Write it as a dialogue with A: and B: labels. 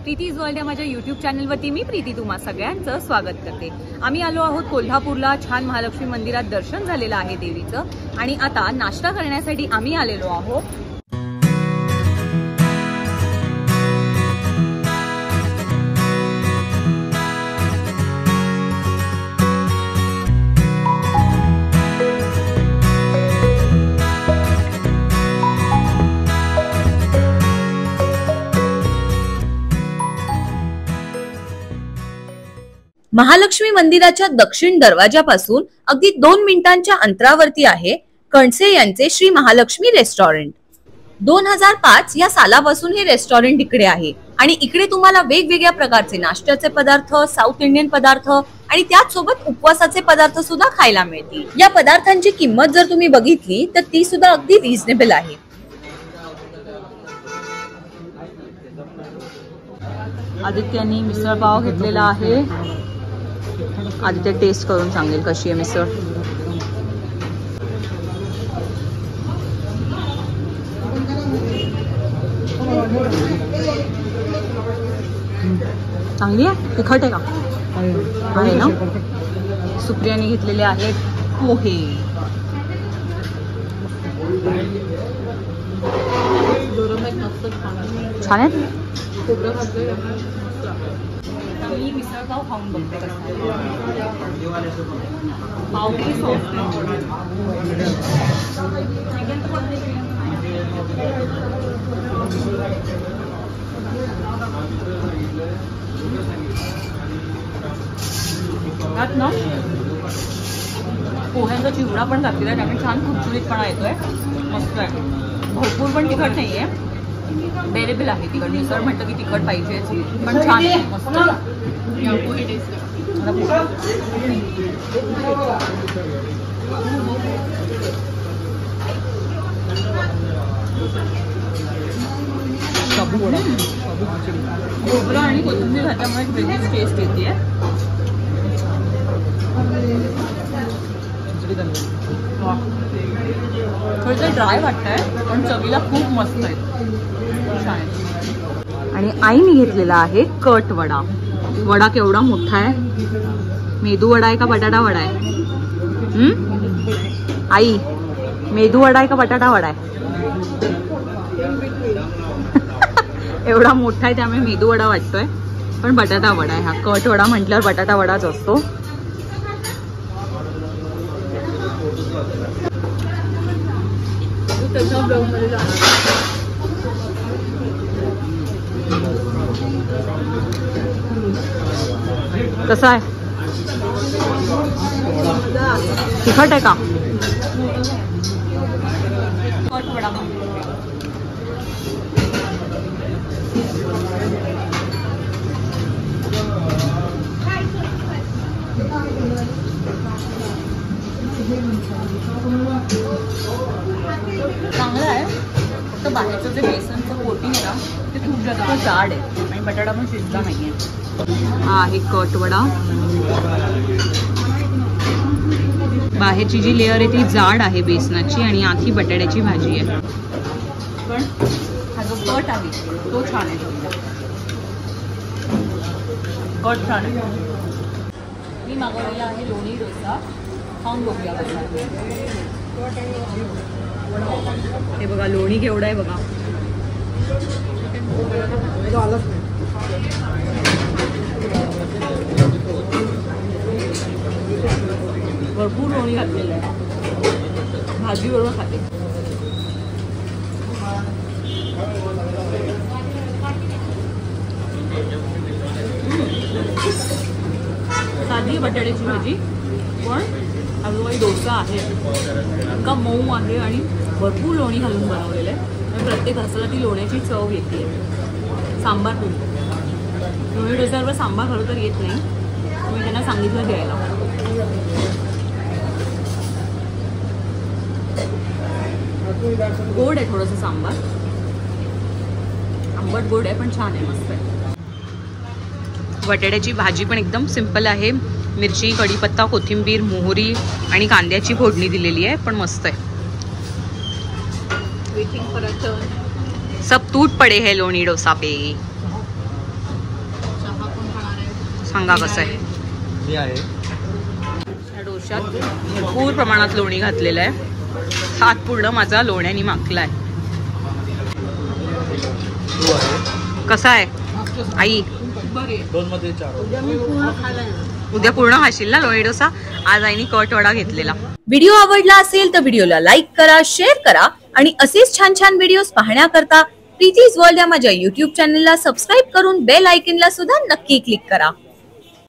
A: प्रीतीज world या माझ्या YouTube चॅनलवरती मी प्रीती तुम्हा सगळ्यांचं स्वागत करते। आम्ही आलो आहोत कोल्हापूरला। छान महालक्ष्मी मंदिरात दर्शन झालेलं आहे देवीचं आणि आता नाश्ता करण्यासाठी आम्ही आलेलो आहोत। महालक्ष्मी मंदिराच्या दक्षिण दरवाजापासून अगदी 2 मिनिटांच्या अंतरावरती आहे कणसे यांचे श्री महालक्ष्मी रेस्टॉरंट। 2005 या सालापासून हे रेस्टॉरंट इकडे आहे आणि इकडे तुम्हाला वेगवेगळ्या प्रकारचे नाश्त्याचे पदार्थ, साऊथ इंडियन पदार्थ आणि त्याच सोबत उपवासाचे पदार्थ सुद्धा खायला मिळतील। या पदार्थांची किंमत जर तुम्ही बघितली तर ती सुद्धा अगदी रिझनेबल आहे। आदित्यानी मिसळ पाव घेतलेला आहे। आदित्य टेस्ट करून सांगेल कशी आहे मिसळ। चांगली आहे? तिखट आहे का? आहे ना। सुप्रियाने घेतलेले आहेत पोहे। छान आहेत। मी मिसळ पाव खाऊन बघते पाव किती सॉफ्ट त्यात ना पोह्यांचा चिवडा पण घातलेला आहे, त्यामुळे छान खुपखुलीतपणा येतोय। मस्त आहे। भरपूर पण तिखट नाहीये, बेरेबल आहे तिखट। मिसळ म्हटलं की तिखट पाहिजे पण छान आहे, मस्त खोबरं आणि कोथिंबीर घातल्यामुळे वेगळीच टेस्ट येते। थोडंसं ड्राय वाटतंय पण चवीला खूप मस्त आहे। आणि आईने घेतलेला आहे कट वडा। वडा केवढा मोठा आहे। मेदू वडा आहे का बटाटा वडा आहे? आई, मेदू वडा आहे का बटाटा वडा आहे? एवढा मोठा आहे त्यामुळे मेदू वडा वाटतोय, पण बटाटा वडा आहे हा। कट वडा म्हटल्यावर बटाटा वडाच असतो। कसा आहे? तिखट आहे का? कट वडा चांगलं आहे, फक्त बाहेरचं जे बेसनचं कोटिंग आहे ना ते खूप जास्त जाड आहे आणि बटाटा पण शिजला नाहीये। हा आहे कट वडा। बाहेरची जी लेअर आहे ती जाड आहे बेसनाची आणि आतली बटाट्याची भाजी आहे, पण हा जो कट आहे तो छान आहे। कट छान आहे। मी मागवलेला आहे लोणी डोसा, खाऊन बघूया कसा आहे। हे बघा लोणी केवढं आहे बघा। भरपूर लोणी घातलेलं आहे, भाजी बरोबर खाते। साधी बटाट्याची भाजी, पण हा जो काही डोसा आहे इतका मऊ आहे आणि भरपूर लोणी घालून बनवलेलं आहे। प्रत्येक घासाला ती लोण्याची चव येते। सांबार लोणी डोस्यावर सांबार खरं तर येत नाही, मी त्यांना सांगितलं घ्यायला। गोड आहे थोडंसं सांबार, आंबट गोड आहे पण छान आहे, मस्त आहे। बटाट्याची भाजी पण एकदम सिंपल आहे। मिरची, कढीपत्ता, कोथिंबीर, मोहरी आणि कांद्याची फोडणी दिलेली आहे, पण मस्त आहे। Waiting for a turn. सब टूट पड़े हैं लोनी डोसा पे।
B: सांगा कसं आहे.
C: हे आहे
B: या डोशात भरपूर प्रमाणात लोणी घातलेलं आहे. हात पूर्ण माझा लोण्याने माखला आहे. कसा आहे आई?
C: 2 मध्ये 4.
B: उद्या पूर्ण खाशील ना लोणी डोसा? आज आईने कट वडा घेतलेला.
A: व्हिडिओ आवडला असेल तर व्हिडिओला लाईक करा, शेअर करा आणि असेच छान छान व्हिडिओज पाहण्याकरता प्रीतीज वर्ल्ड या माझ्या YouTube चॅनलला सबस्क्राईब करून बेल आयकॉनला सुद्धा नक्की क्लिक करा.